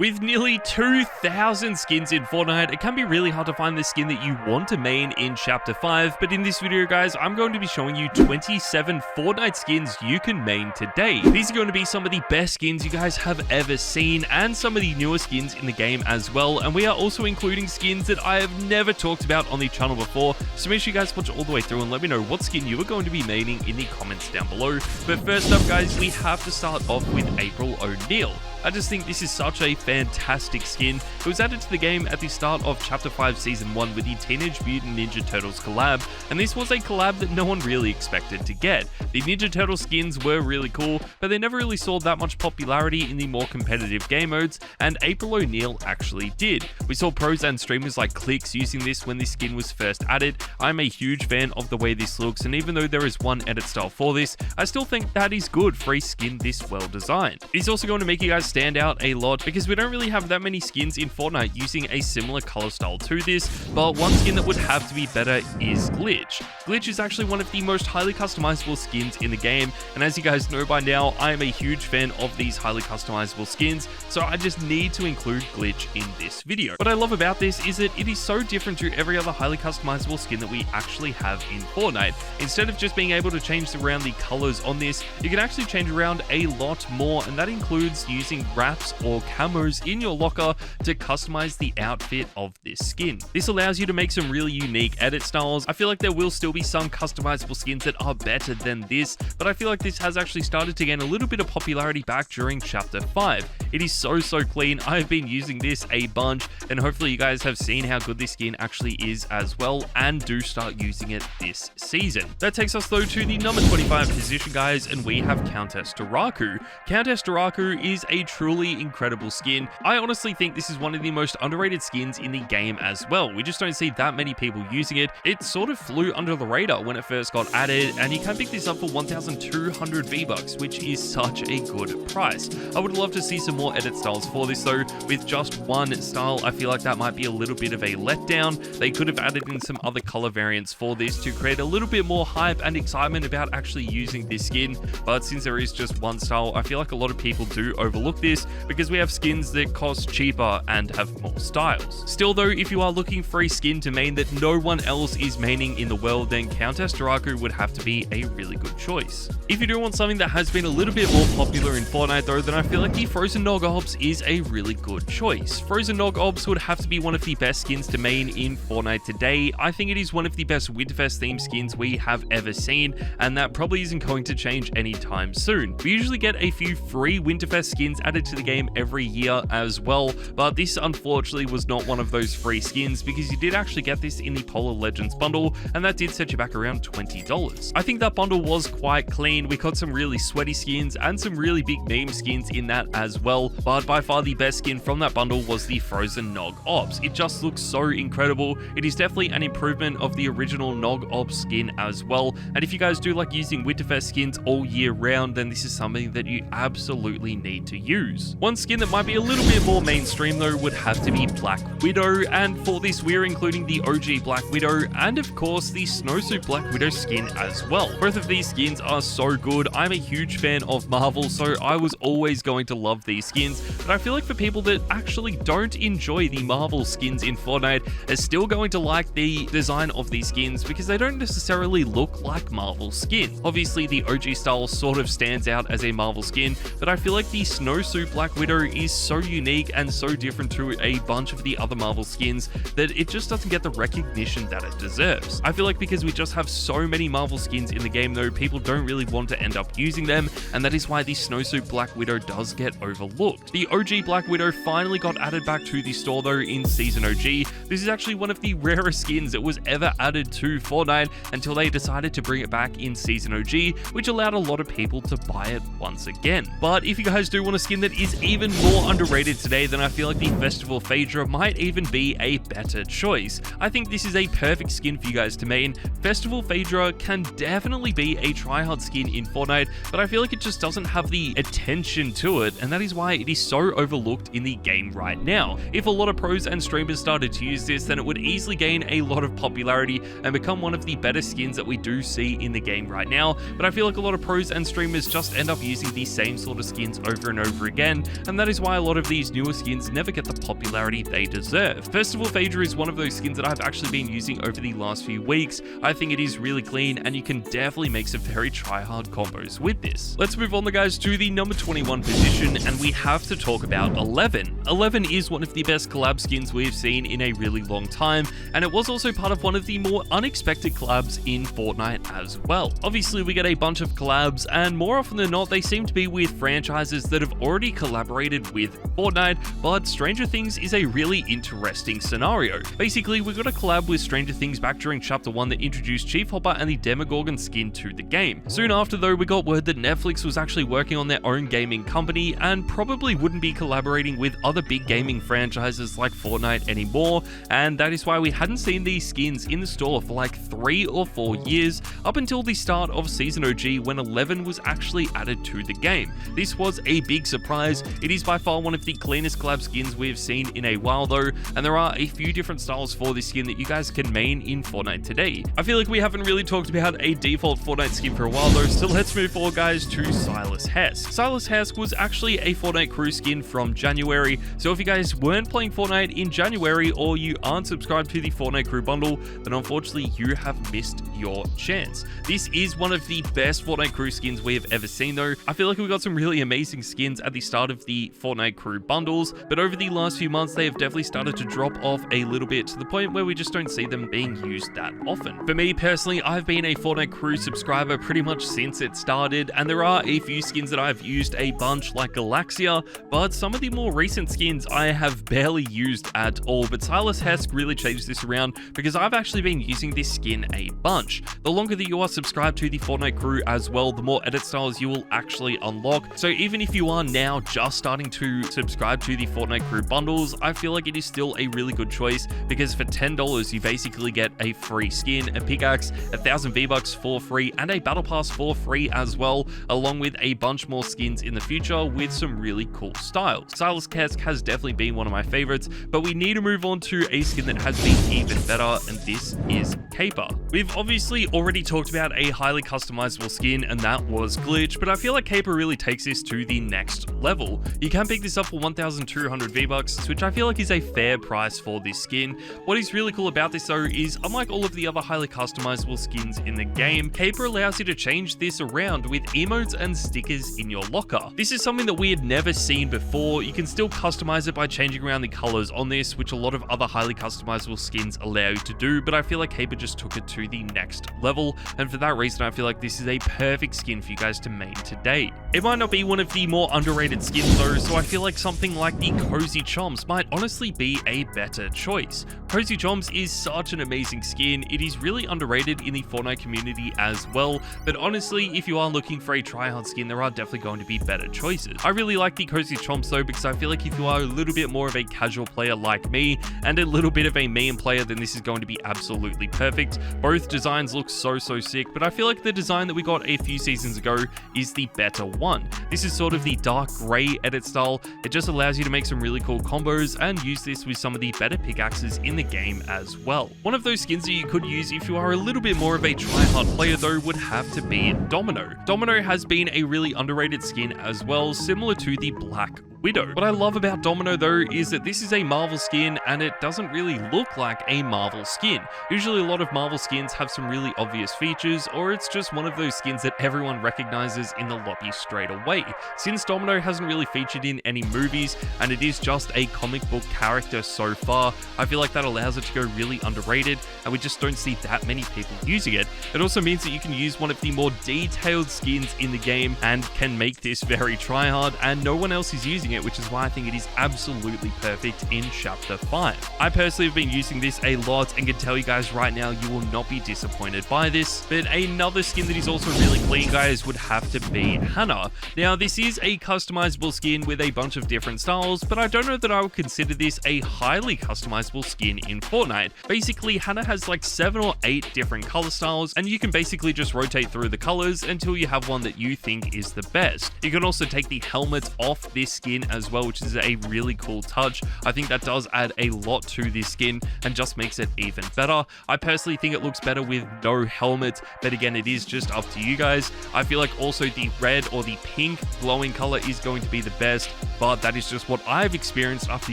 With nearly 2,000 skins in Fortnite, it can be really hard to find the skin that you want to main in Chapter 5, but in this video guys, I'm going to be showing you 27 Fortnite skins you can main today. These are going to be some of the best skins you guys have ever seen, and some of the newer skins in the game as well, and we are also including skins that I have never talked about on the channel before, so make sure you guys watch all the way through and let me know what skin you are going to be maining in the comments down below. But first up guys, we have to start off with ONeal. I just think this is such a fantastic skin. It was added to the game at the start of Chapter 5 Season 1 with the Teenage Mutant Ninja Turtles collab, and this was a collab that no one really expected to get. The Ninja Turtle skins were really cool, but they never really saw that much popularity in the more competitive game modes, and ONeal actually did. We saw pros and streamers like Clicks using this when this skin was first added. I'm a huge fan of the way this looks, and even though there is one edit style for this, I still think that is good for a skin this well designed. It's also going to make you guys stand out a lot because we don't really have that many skins in Fortnite using a similar color style to this, but one skin that would have to be better is Glitch. Glitch is actually one of the most highly customizable skins in the game, and as you guys know by now, I am a huge fan of these highly customizable skins, so I just need to include Glitch in this video. What I love about this is that it is so different to every other highly customizable skin that we actually have in Fortnite. Instead of just being able to change around the colors on this, you can actually change around a lot more, and that includes using wraps or camos in your locker to customize the outfit of this skin. This allows you to make some really unique edit styles. I feel like there will still be some customizable skins that are better than this, but I feel like this has actually started to gain a little bit of popularity back during Chapter 5. It is so clean. I've been using this a bunch, and hopefully you guys have seen how good this skin actually is as well, and do start using it this season. That takes us though to the number 25 position guys, and we have CEST Daku. CEST Daku is a truly incredible skin. I honestly think this is one of the most underrated skins in the game as well. We just don't see that many people using it. It sort of flew under the radar when it first got added, and you can pick this up for 1,200 V-Bucks, which is such a good price. I would love to see some more edit styles for this though. With just one style, I feel like that might be a little bit of a letdown. They could have added in some other color variants for this to create a little bit more hype and excitement about actually using this skin, but since there is just one style, I feel like a lot of people do overlook this because we have skins that cost cheaper and have more styles. Still though, if you are looking for a skin to main that no one else is maining in the world, then CEST Daku would have to be a really good choice. If you do want something that has been a little bit more popular in Fortnite though, then I feel like the Frozen Nog Ops is a really good choice. Frozen Nog Ops would have to be one of the best skins to main in Fortnite today. I think it is one of the best Winterfest themed skins we have ever seen, and that probably isn't going to change anytime soon. We usually get a few free Winterfest skins added to the game every year as well, but this unfortunately was not one of those free skins because you did actually get this in the Polo Legends bundle, and that did set you back around $20. I think that bundle was quite clean. We got some really sweaty skins and some really big meme skins in that as well, but by far the best skin from that bundle was the Frozen Nog Ops. It just looks so incredible. It is definitely an improvement of the original Nog Ops skin as well, and if you guys do like using Winterfest skins all year round, then this is something that you absolutely need to use. One skin that might be a little bit more mainstream though would have to be Black Widow, and for this we're including the OG Black Widow and of course the Snowsuit Black Widow skin as well. Both of these skins are so good. I'm a huge fan of Marvel, so I was always going to love these skins, but I feel like for people that actually don't enjoy the Marvel skins in Fortnite are still going to like the design of these skins because they don't necessarily look like Marvel skins. Obviously the OG style sort of stands out as a Marvel skin, but I feel like the Snowsuit Black Widow is so unique and so different to a bunch of the other Marvel skins that it just doesn't get the recognition that it deserves. I feel like because we just have so many Marvel skins in the game though, people don't really want to end up using them, and that is why the Snowsuit Black Widow does get overlooked. The OG Black Widow finally got added back to the store though in Season OG. This is actually one of the rarest skins that was ever added to Fortnite until they decided to bring it back in Season OG, which allowed a lot of people to buy it once again. But if you guys do want a skin that is even more underrated today, then I feel like the Festival Phaedra might even be a better choice. I think this is a perfect skin for you guys to main. Festival Phaedra can definitely be a tryhard skin in Fortnite, but I feel like it just doesn't have the attention to it, and that is why it is so overlooked in the game right now. If a lot of pros and streamers started to use this, then it would easily gain a lot of popularity and become one of the better skins that we do see in the game right now, but I feel like a lot of pros and streamers just end up using the same sort of skins over and over ever again, and that is why a lot of these newer skins never get the popularity they deserve. First of all, Fedra is one of those skins that I've actually been using over the last few weeks. I think it is really clean, and you can definitely make some very try-hard combos with this. Let's move on, guys, to the number 21 position, and we have to talk about 11. 11 is one of the best collab skins we've seen in a really long time, and it was also part of one of the more unexpected collabs in Fortnite as well. Obviously, we get a bunch of collabs, and more often than not, they seem to be with franchises that have already collaborated with Fortnite, but Stranger Things is a really interesting scenario. Basically, we got a collab with Stranger Things back during Chapter 1 that introduced Chief Hopper and the Demogorgon skin to the game. Soon after, though, we got word that Netflix was actually working on their own gaming company and probably wouldn't be collaborating with other big gaming franchises like Fortnite anymore, and that is why we hadn't seen these skins in the store for like 3 or 4 years, up until the start of Season OG when 11 was actually added to the game. This was a big surprise. It is by far one of the cleanest collab skins we've seen in a while though, and there are a few different styles for this skin that you guys can main in Fortnite today. I feel like we haven't really talked about a default Fortnite skin for a while though, so let's move forward, guys, to Silus HK. Silus HK was actually a Fortnite crew skin from January, so if you guys weren't playing Fortnite in January or you aren't subscribed to the Fortnite crew bundle, then unfortunately you have missed your chance. This is one of the best Fortnite crew skins we have ever seen though. I feel like we got some really amazing skins at the start of the Fortnite crew bundles, but over the last few months they have definitely started to drop off a little bit to the point where we just don't see them being used that often. For me personally, I've been a Fortnite crew subscriber pretty much since it started, and there are a few skins that I've used a bunch like Galaxia, but some of the more recent skins I have barely used at all. But Silus HK really changed this around because I've actually been using this skin a bunch. The longer that you are subscribed to the Fortnite crew as well, the more edit styles you will actually unlock. So even if you are now just starting to subscribe to the Fortnite crew bundles, I feel like it is still a really good choice, because for $10 you basically get a free skin, a pickaxe, 1,000 V-Bucks for free, and a battle pass for free as well, along with a bunch more skins in the future with some really cool styles. Silus HK has definitely been one of my favorites, but we need to move on to a skin that has been even better, and this is Caper. We've obviously already talked about a highly customizable skin, and that was Glitch, but I feel like Caper really takes this to the next level. You can pick this up for 1,200 V-Bucks, which I feel like is a fair price for this skin. What is really cool about this though is, unlike all of the other highly customizable skins in the game, Caper allows you to change this around with emotes and stickers in your locker. This is something that we had never seen before. You can still customize it by changing around the colors on this, which a lot of other highly customizable skins allow you to do, but I feel like Caper just took it to the next level, and for that reason I feel like this is a perfect skin for you guys to main today. It might not be one of the more underrated skins though, so I feel like something like the Cozy Choms might honestly be a better choice. Cozy Choms is such an amazing skin. It is really underrated in the Fortnite community as well, but honestly, if you are looking for a tryhard skin, there are definitely going to be better choices. I really like the Cozy Choms though, because I feel like if you are a little bit more of a casual player like me and a little bit of a meme player, then this is going to be absolutely perfect. Both designs look so sick, but I feel like the design that we got a few seasons ago is the better one. This is sort of the dark gray edit style. It just allows you to make some really cool combos and use this with some of the better pickaxes in the game as well. One of those skins that you could use if you are a little bit more of a tryhard player though would have to be Domino. Domino has been a really underrated skin as well, similar to the Black Widow. What I love about Domino though is that this is a Marvel skin, and it doesn't really look like a Marvel skin. Usually a lot of Marvel skins have some really obvious features, or it's just one of those skins that everyone recognizes in the lobby straight away. Since Domino hasn't really featured in any movies, and it is just a comic book character so far, I feel like that allows it to go really underrated, and we just don't see that many people using it. It also means that you can use one of the more detailed skins in the game and can make this very tryhard, and no one else is using it, which is why I think it is absolutely perfect in Chapter 5. I personally have been using this a lot and can tell you guys right now you will not be disappointed by this. But another skin that is also really clean, guys, would have to be Hannah. Now, this is a customizable skin with a bunch of different styles, but I don't know that I would consider this a highly customizable skin in Fortnite. Basically, Hannah has like 7 or 8 different color styles, and you can basically just rotate through the colors until you have one that you think is the best. You can also take the helmet off this skin skin as well, which is a really cool touch. I think that does add a lot to this skin and just makes it even better. I personally think it looks better with no helmet, but again, it is just up to you guys. I feel like also the red or the pink glowing color is going to be the best, but that is just what I've experienced after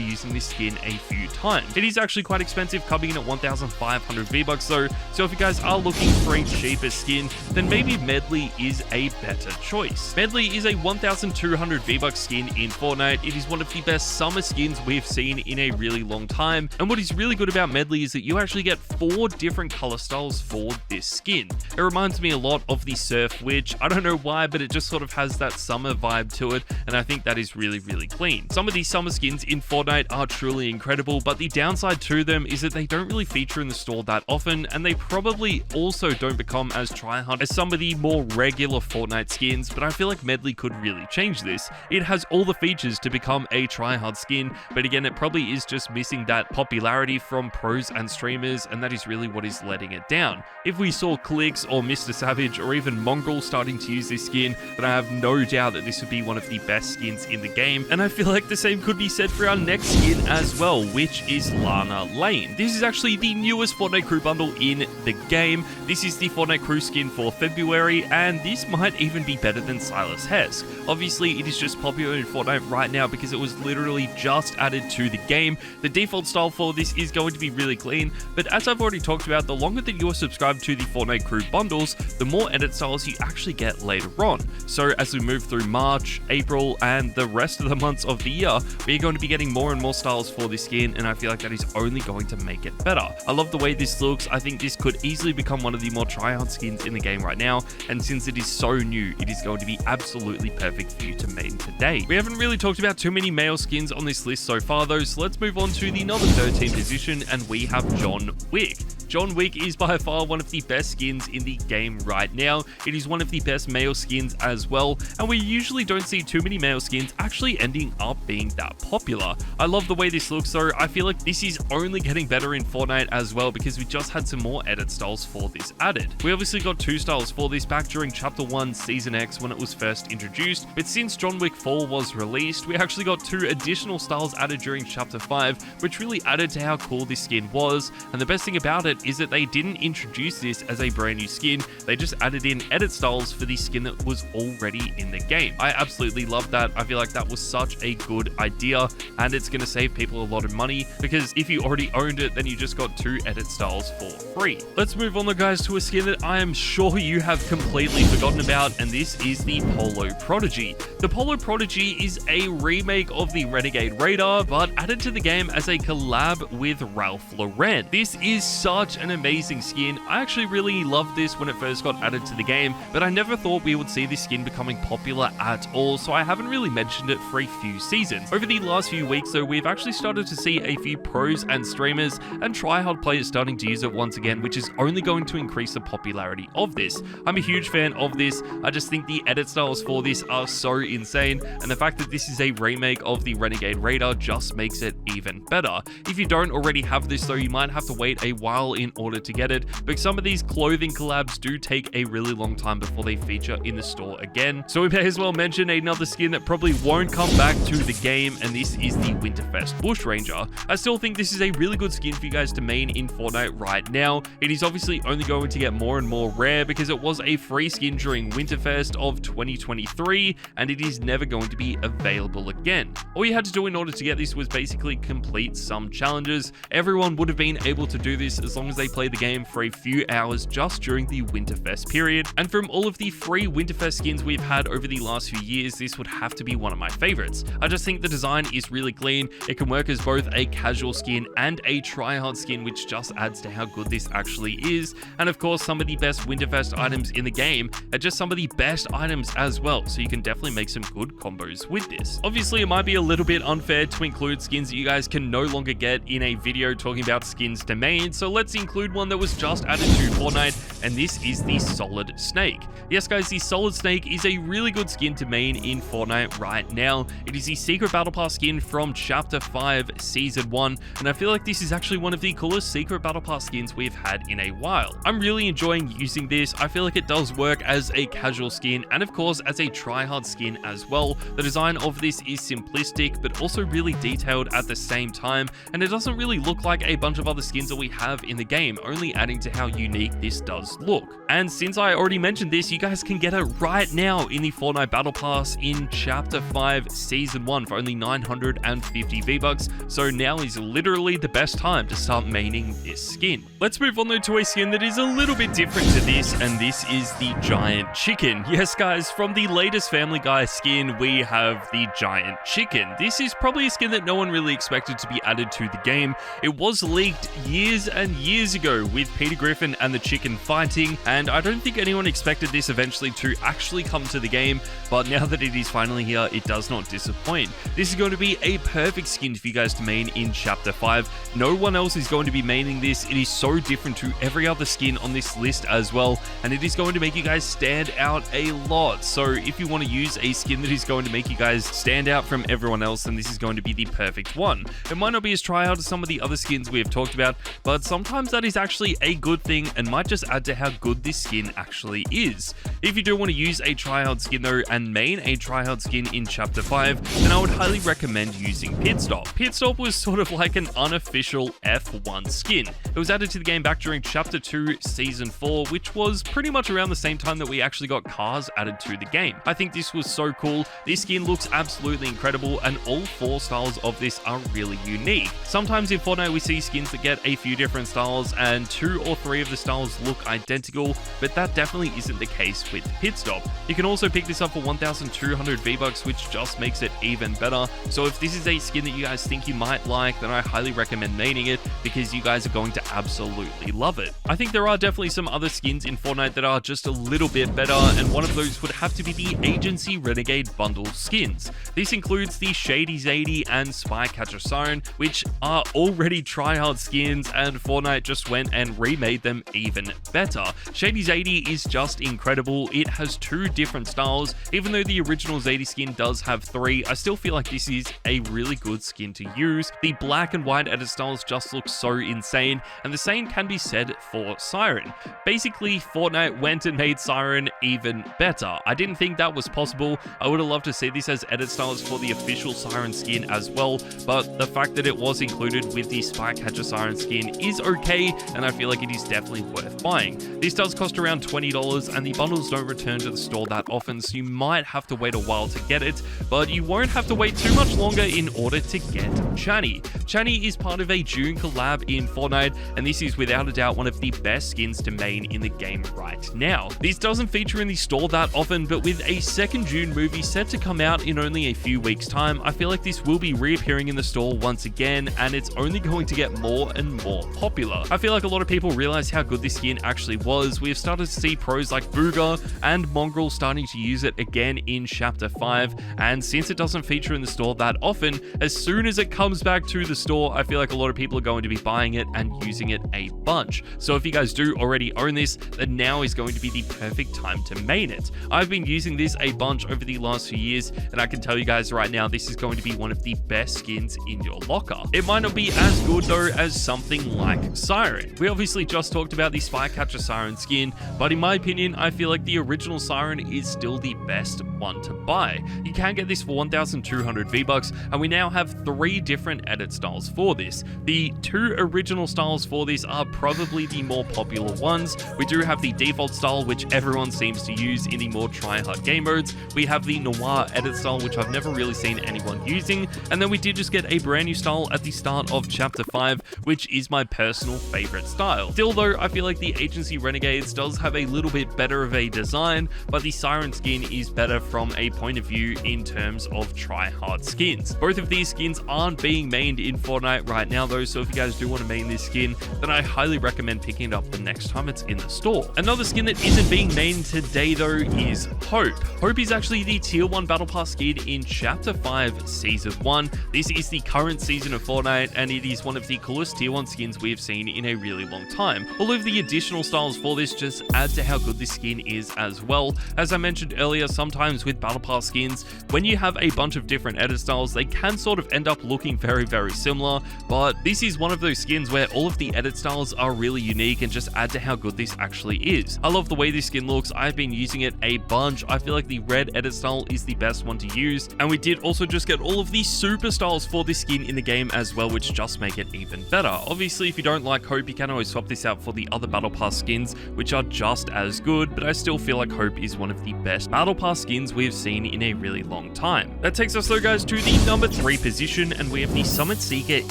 using this skin a few times. It is actually quite expensive, coming in at 1,500 V-Bucks though, so if you guys are looking for a cheaper skin, then maybe Medley is a better choice. Medley is a 1,200 V-Bucks skin in Fortnite. It is one of the best summer skins we've seen in a really long time, and what is really good about Medley is that you actually get 4 different color styles for this skin. It reminds me a lot of the Surf Witch. I don't know why, but it just sort of has that summer vibe to it, and I think that is really clean. Some of these summer skins in Fortnite are truly incredible, but the downside to them is that they don't really feature in the store that often, and they probably also don't become as tryhard as some of the more regular Fortnite skins, but I feel like Medley could really change this. It has all the features to become a tryhard skin, but again, it probably is just missing that popularity from pros and streamers, and that is really what is letting it down. If we saw Clicks or Mr. Savage or even Mongrel starting to use this skin, then I have no doubt that this would be one of the best skins in the game, and I feel like the same could be said for our next skin as well, which is Lana Lane. This is actually the newest Fortnite crew bundle in the game. This is the Fortnite crew skin for February, and this might even be better than Silus HK. Obviously, it is just popular in Fortnite right now because it was literally just added to the game. The default style for this is going to be really clean, but as I've already talked about, the longer that you are subscribed to the Fortnite crew bundles, the more edit styles you actually get later on. So as we move through March, April, and the rest of the months of the year, we're going to be getting more and more styles for this skin, and I feel like that is only going to make it better. I love the way this looks. I think this could easily become one of the more tryhard skins in the game right now, and since it is so new, it is going to be absolutely perfect for you to main today. We haven't really talked about too many male skins on this list so far though, so let's move on to the number 13 position, and we have John Wick. John Wick is by far one of the best skins in the game right now. It is one of the best male skins as well, and we usually don't see too many male skins actually ending up being that popular. I love the way this looks though. I feel like this is only getting better in Fortnite as well because we just had some more edit styles for this added. We obviously got 2 styles for this back during Chapter 1 Season X when it was first introduced, but since John Wick 4 was released, we actually got 2 additional styles added during Chapter 5, which really added to how cool this skin was, and the best thing about it is that they didn't introduce this as a brand new skin, they just added in edit styles for the skin that was already in the game. I absolutely love that. I feel like that was such a good idea, and it's going to save people a lot of money because if you already owned it, then you just got 2 edit styles for free. Let's move on though guys to a skin that I am sure you have completely forgotten about, and this is the Polo Prodigy. The Polo Prodigy is a remake of the Renegade Radar, but added to the game as a collab with Ralph Lauren. This is such an amazing skin. I actually really loved this when it first got added to the game, but I never thought we would see this skin becoming popular at all, so I haven't really mentioned it for a few seasons. Over the last few weeks though, we've actually started to see a few pros and streamers and tryhard players starting to use it once again, which is only going to increase the popularity of this. I'm a huge fan of this. I just think the edit styles for this are so insane, and the fact that this is a remake of the Renegade Radar just makes it even better. If you don't already have this though, you might have to wait a while in order to get it, but some of these clothing collabs do take a really long time before they feature in the store again. So we may as well mention another skin that probably won't come back to the game, and this is the Winterfest Bush Ranger. I still think this is a really good skin for you guys to main in Fortnite right now. It is obviously only going to get more and more rare because it was a free skin during Winterfest of 2023, and it is never going to be available again. All you had to do in order to get this was basically complete some challenges. Everyone would have been able to do this as long as they played the game for a few hours just during the Winterfest period, and from all of the free Winterfest skins we've had over the last few years, this would have to be one of my favorites. I just think the design is really clean. It can work as both a casual skin and a tryhard skin, which just adds to how good this actually is. And of course, some of the best Winterfest items in the game are just some of the best items as well, so you can definitely make some good combos with this. Obviously, it might be a little bit unfair to include skins that you guys can no longer get in a video talking about skins to main, so let's include one that was just added to Fortnite. and this is the Solid Snake. Yes guys, the Solid Snake is a really good skin to main in Fortnite right now. It is the secret battle pass skin from Chapter 5 Season 1, and I feel like this is actually one of the coolest secret battle pass skins we've had in a while. I'm really enjoying using this. I feel like it does work as a casual skin and of course as a tryhard skin as well. The design of this is simplistic but also really detailed at the same time, and it doesn't really look like a bunch of other skins that we have in the game, only adding to how unique this does look. And since I already mentioned this, you guys can get it right now in the Fortnite Battle Pass in Chapter 5 Season 1 for only 950 V-Bucks, so now is literally the best time to start maining this skin. Let's move on though to a skin that is a little bit different to this, and this is the Giant Chicken. Yes guys, from the latest Family Guy skin, we have the Giant Chicken. This is probably a skin that no one really expected to be added to the game. It was leaked years and years ago with Peter Griffin and the chicken fighting, and I don't think anyone expected this eventually to actually come to the game, but now that it is finally here, it does not disappoint. This is going to be a perfect skin for you guys to main in Chapter 5. No one else is going to be maining this. It is so different to every other skin on this list as well, and it is going to make you guys stand out a lot. So if you want to use a skin that is going to make you guys stand out from everyone else, then this is going to be the perfect one. It might not be as tryhard as some of the other skins we have talked about, but sometimes that is actually a good thing and might just add to how good this skin actually is. If you do want to use a tryhard skin though and main a tryhard skin in Chapter 5, then I would highly recommend using Pit Stop. Pit Stop was sort of like an unofficial F1 skin. It was added to the game back during Chapter 2 Season 4, which was pretty much around the same time that we actually got cars added to the game. I think this was so cool. This skin looks absolutely incredible, and all 4 styles of this are really unique. Sometimes in Fortnite we see skins that get a few different styles and 2 or 3 of the styles look identical, but that definitely isn't the case with Pit Stop. You can also pick this up for 1,200 V-Bucks, which just makes it even better. So if this is a skin that you guys think you might like, then I highly recommend maining it because you guys are going to absolutely love it. I think there are definitely some other skins in Fortnite that are just a little bit better, and one of those would have to be the Agency Renegade bundle skins. This includes the Shady Zadie and Spycatcher Siren, which are already tryhard skins, and Fortnite just went and remade them even better. Shady Zadie is just incredible. It has 2 different styles. Even though the original Zadie skin does have 3, I still feel like this is a really good skin to use. The black and white edit styles just look so insane, and the same can be said for Siren. Basically, Fortnite went and made Siren even better. I didn't think that was possible. I would have loved to see this as edit styles for the official Siren skin as well, but the fact that it was included with the Spycatcher Siren skin is okay, and I feel like it is definitely worth buying. This does cost around $20, and the bundles don't return to the store that often, so you might have to wait a while to get it, but you won't have to wait too much longer in order to get Chani. Chani is part of a June collab in Fortnite, and this is without a doubt one of the best skins to main in the game right now. This doesn't feature in the store that often, but with a second June movie set to come out in only a few weeks time, I feel like this will be reappearing in the store once again, and it's only going to get more and more popular. I feel like a lot of people realize how good this skin actually was. We have started to see pros like Booger and Mongrel starting to use it again in Chapter 5, and since it doesn't feature in the store that often, as soon as it comes back to the store, I feel like a lot of people are going to be buying it and using it a bunch. So if you guys do already own this, then now is going to be the perfect time to main it. I've been using this a bunch over the last few years, and I can tell you guys right now, this is going to be one of the best skins in your locker. It might not be as good though as something like Siren. We obviously just talked about the Spycatcher Siren skin, but in my opinion, I feel like the original Siren is still the best one to buy. You can get this for 1,200 V-Bucks, and we now have 3 different edit styles for this. The 2 original styles for this are probably the more popular ones. We do have the default style, which everyone seems to use in the more try-hard game modes. We have the Noir edit style, which I've never really seen anyone using, and then we did just get a brand new style at the start of Chapter 5, which is my personal favorite style. Still though, I feel like the Agency Renegades does have a little bit better of a design, but the Siren skin is better from a point of view in terms of try-hard skins. Both of these skins aren't being mained in Fortnite right now though, so if you guys do want to main this skin, then I highly recommend picking it up the next time it's in the store. Another skin that isn't being mained today though is Hope. Hope is actually the Tier 1 Battle Pass skin in Chapter 5 Season 1. This is the current season of Fortnite, and it is one of the coolest Tier 1 skins we have seen in a really long time. All of the additional styles for this just add to how good this skin is as well. As I mentioned earlier, sometimes with Battle Pass skins, when you have a bunch of different edit styles, they can sort of end up looking very, very similar, but this is one of those skins where all of the edit styles are really unique and just add to how good this actually is. I love the way this skin looks. I've been using it a bunch. I feel like the red edit style is the best one to use, and we did also just get all of the super styles for this skin in the game as well, which just make it even better. Obviously, if you don't like Hope, you can always swap this out for the other Battle Pass skins, which are just as good, but I still feel like Hope is one of the best Battle Pass skins we've seen in a really long time. That takes us though, guys, to the number 3 position, and we have the Summit Seeker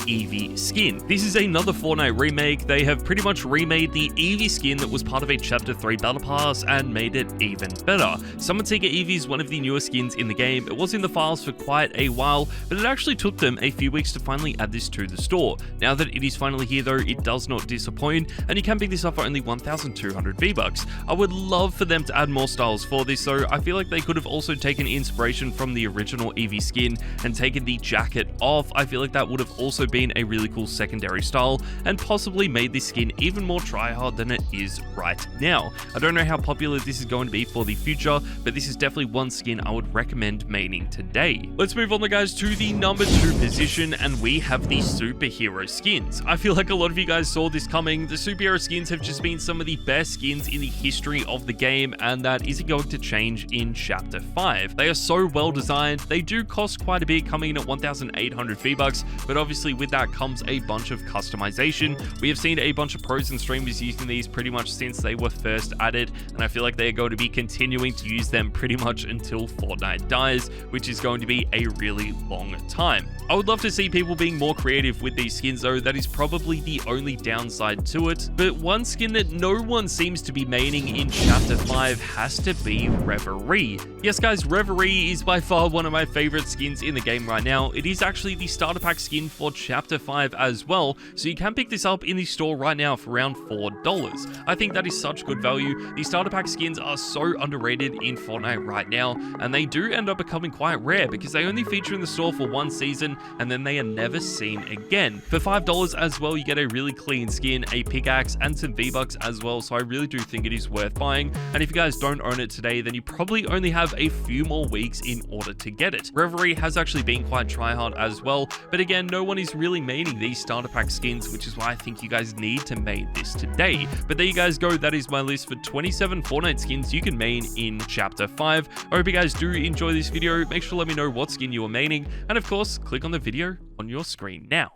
Eevee skin. This is another Fortnite remake. They have pretty much remade the Eevee skin that was part of a Chapter 3 Battle Pass and made it even better. Summit Seeker Eevee is one of the newer skins in the game. It was in the files for quite a while, but it actually took them a few weeks to finally add this to the store. Now that it is finally here though, it does not disappoint, and you can pick this up for only 1,200 V-Bucks. I would love for them to add more styles for this though. I feel like they could have also taken inspiration from the original Eevee skin and taken the jacket off. I feel like that would have also been a really cool secondary style and possibly made this skin even more tryhard than it is right now. I don't know how popular this is going to be for the future, but this is definitely one skin I would recommend maining today. Let's move on, guys, to the number 2 position, and we have the superhero skins. I feel like a lot of you guys saw this coming. The superhero skins have just been some of the best skins in the history of the game, and that isn't going to change in Chapter 5. They are so well designed. They do cost quite a bit, coming in at 1,800 V-Bucks, but obviously with that comes a bunch of customization. We have seen a bunch of pros and streamers using these pretty much since they were first added, and I feel like they're going to be continuing to use them pretty much until Fortnite dies, which is going to be a really long time. I would love to see people being more creative with these skins though. That is probably the only downside to it, but one skin that no one seems to be maining in Chapter 5 has to be Reverie. Yes guys, Reverie is by far one of my favorite skins in the game right now. It is actually the starter pack skin for Chapter 5 as well, so you can pick this up in the store right now for around $4. I think that is such good value. The starter pack skins are so underrated in Fortnite right now, and they do end up becoming quite rare because they only feature in the store for one season and then they are never seen again. For $5 as well, you get a really clean skin, a pickaxe, and some V-Bucks as well, so I really do think it is worth buying. And if you guys don't own it today, then you probably only have a few more weeks in order to get it. Reverie has actually been quite tryhard as well, but again, no one is really maining these starter pack skins, which is why I think you guys need to main this today. But there you guys go, that is my list for 27 Fortnite skins you can main in Chapter 5. I hope you guys do enjoy this video. Make sure to let me know what skin you are maining, and of course, click on the video on your screen now.